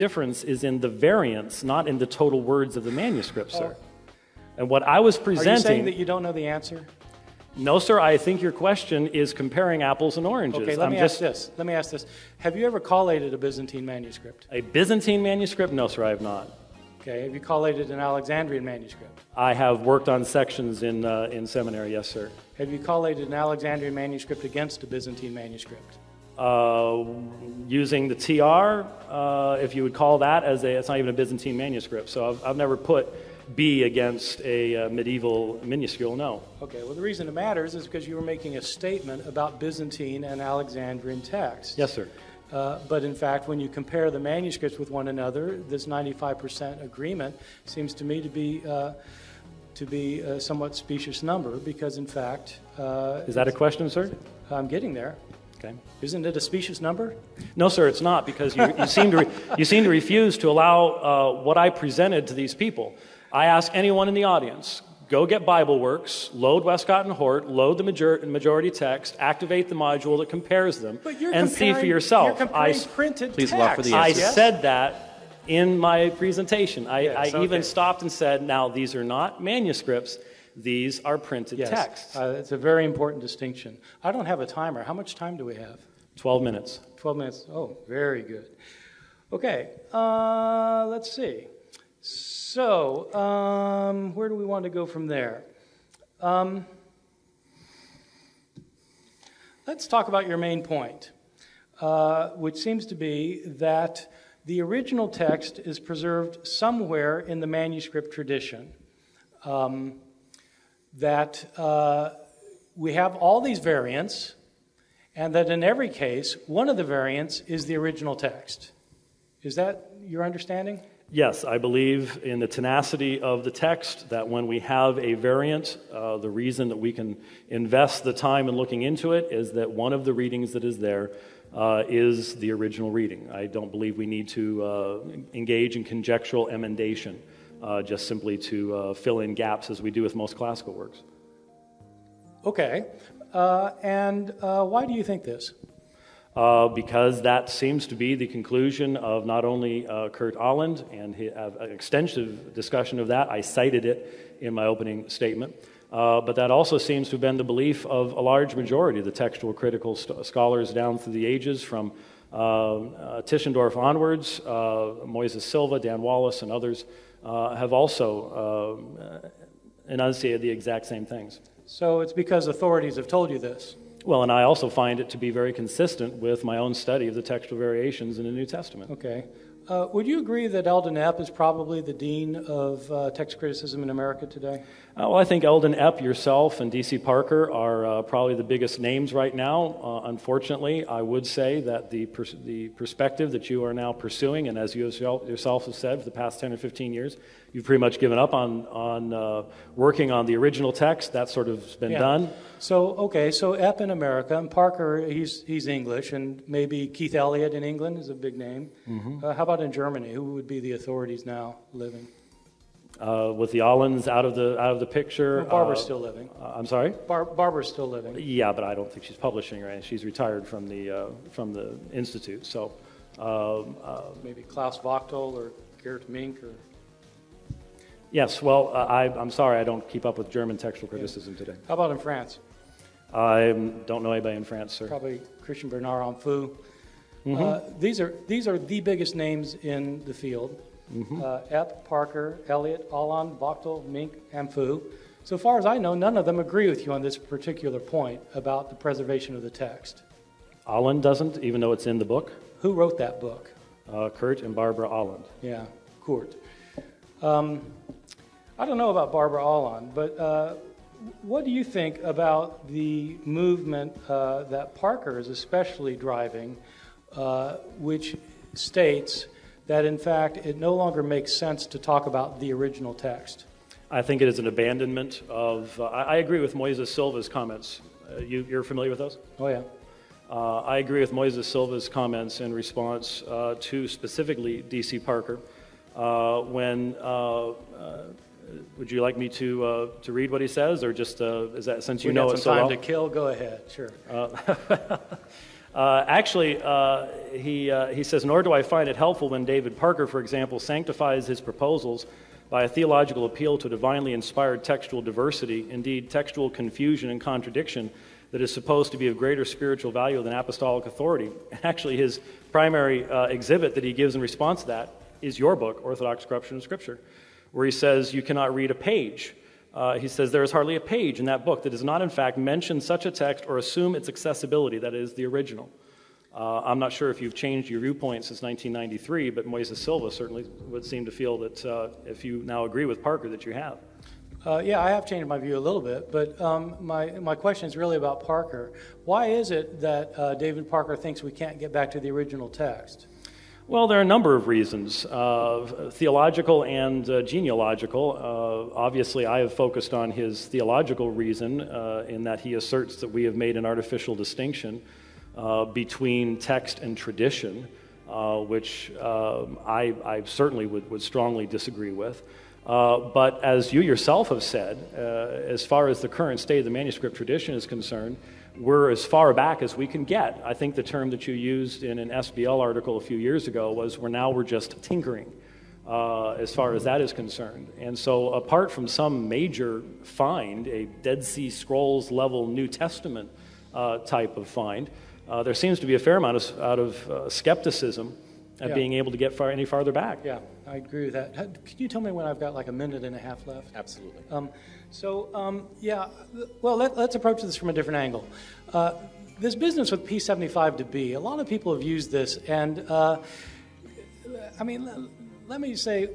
difference is in the variance, not in the total words of the manuscript, sir. And what I was presenting... Are you saying that you don't know the answer? No, sir. I think your question is comparing apples and oranges. Okay, let me ask this. Have you ever collated a Byzantine manuscript? A Byzantine manuscript? No, sir, I have not. Okay, have you collated an Alexandrian manuscript? I have worked on sections in seminary, yes, sir. Have you collated an Alexandrian manuscript against a Byzantine manuscript? Using the TR, if you would call that, it's not even a Byzantine manuscript. So I've never put B against a medieval minuscule, no. Okay, well, the reason it matters is because you were making a statement about Byzantine and Alexandrian texts. Yes, sir. But in fact, when you compare the manuscripts with one another, this 95% agreement seems to me to be a somewhat specious number because, in fact... is that a question, sir? I'm getting there. Okay. Isn't it a specious number? No, sir, it's not, because you seem to refuse to allow what I presented to these people. I ask anyone in the audience, go get BibleWorks, load Westcott and Hort, load the majority text, activate the module that compares them, and see for yourself. You're comparing printed Please text. allow for the I answer. said that in my presentation. I okay. even stopped and said, now, these are not manuscripts. These are printed texts. It's a very important distinction. I don't have a timer. How much time do we have? 12 minutes. 12 minutes. Oh, very good. Okay, let's see. So, where do we want to go from there? Let's talk about your main point, which seems to be that the original text is preserved somewhere in the manuscript tradition. That we have all these variants, and that in every case, one of the variants is the original text. Is that your understanding? Yes, I believe in the tenacity of the text, that when we have a variant, the reason that we can invest the time in looking into it is that one of the readings that is there is the original reading. I don't believe we need to engage in conjectural emendation, just simply to fill in gaps as we do with most classical works. Okay, and why do you think this? Because that seems to be the conclusion of not only Kurt Ahland, and an extensive discussion of that. I cited it in my opening statement. But that also seems to have been the belief of a large majority of the textual critical scholars down through the ages, from Tischendorf onwards. Moises Silva, Dan Wallace, and others have also enunciated the exact same things. So it's because authorities have told you this? Well, and I also find it to be very consistent with my own study of the textual variations in the New Testament. Okay. Would you agree that Eldon Epp is probably the dean of text criticism in America today? Well, I think Eldon Epp, yourself, and D.C. Parker are probably the biggest names right now. Unfortunately, I would say that the perspective that you are now pursuing, and as you yourself have said for the past 10 or 15 years, you've pretty much given up on working on the original text. That sort of has been done. So Epp in America, and Parker, he's English, and maybe Keith Elliott in England is a big name. Mm-hmm. How about in Germany? Who would be the authorities now living? With the Allens out of the picture. Well, Barbara's still living. I'm sorry? Barbara's still living. Yeah, but I don't think she's publishing, right? She's retired from the institute. So maybe Klaus Wachtel or Gerd Mink or. Yes. Well, I'm sorry, I don't keep up with German textual criticism today. How about in France? I don't know anybody in France, sir. Probably Christian Bernard Amfou. Mm-hmm. These are the biggest names in the field. Mm-hmm. Epp, Parker, Elliott, Alland, Wachtel, Mink, Amfou. So far as I know, none of them agree with you on this particular point about the preservation of the text. Alland doesn't, even though it's in the book. Who wrote that book? Kurt and Barbara Alland. Yeah, Kurt. I don't know about Barbara Alland, but what do you think about the movement that Parker is especially driving, which states that, in fact, it no longer makes sense to talk about the original text? I think it is an abandonment of... I agree with Moises Silva's comments. You're familiar with those? Oh, yeah. I agree with Moises Silva's comments in response to specifically D.C. Parker. Would you like me to read what he says, or just is that since you know it so well? We got some time to kill. Go ahead. Sure. He says, nor do I find it helpful when David Parker, for example, sanctifies his proposals by a theological appeal to divinely inspired textual diversity, indeed textual confusion and contradiction that is supposed to be of greater spiritual value than apostolic authority. Actually, his primary exhibit that he gives in response to that is your book, Orthodox Corruption of Scripture, where he says you cannot read a page. He says there is hardly a page in that book that does not in fact mention such a text or assume its accessibility, that is, the original. I'm not sure if you've changed your viewpoint since 1993, but Moises Silva certainly would seem to feel that if you now agree with Parker that you have. Yeah, I have changed my view a little bit, but my question is really about Parker. Why is it that David Parker thinks we can't get back to the original text? Well, there are a number of reasons, theological and genealogical. Obviously, I have focused on his theological reason in that he asserts that we have made an artificial distinction between text and tradition, which I certainly would strongly disagree with. But as you yourself have said, as far as the current state of the manuscript tradition is concerned, we're as far back as we can get. I think the term that you used in an SBL article a few years ago was we're just tinkering as far as that is concerned. And so apart from some major find, a Dead Sea Scrolls level New Testament type of find, there seems to be a fair amount of skepticism at being able to get any farther back. Yeah, I agree with that. Can you tell me when I've got like a minute and a half left? Absolutely. Well, let's approach this from a different angle. This business with P75 to B, a lot of people have used this, and let me say,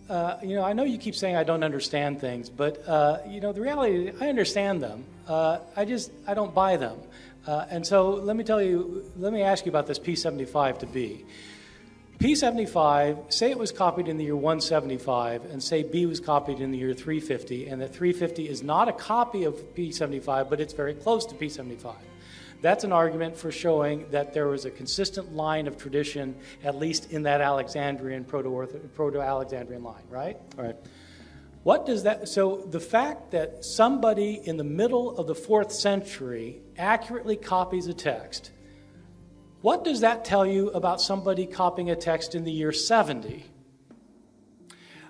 I know you keep saying I don't understand things, but the reality is I understand them. I don't buy them. And so let me ask you about this P75 to B. P75, say it was copied in the year 175, and say B was copied in the year 350, and that 350 is not a copy of P75, but it's very close to P75. That's an argument for showing that there was a consistent line of tradition, at least in that Alexandrian, Proto-Alexandrian line, right? All right. What does that, so the fact that somebody in the middle of the 4th century accurately copies a text, what does that tell you about somebody copying a text in the year 70?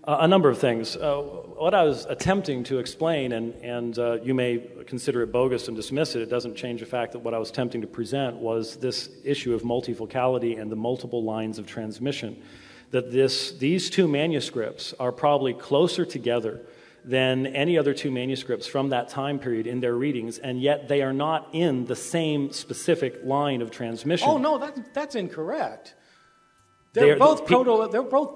A number of things. What I was attempting to explain, and you may consider it bogus and dismiss it, it doesn't change the fact that what I was attempting to present was this issue of multifocality and the multiple lines of transmission. That these two manuscripts are probably closer together than any other two manuscripts from that time period in their readings, and yet they are not in the same specific line of transmission. Oh no, that's incorrect. They're both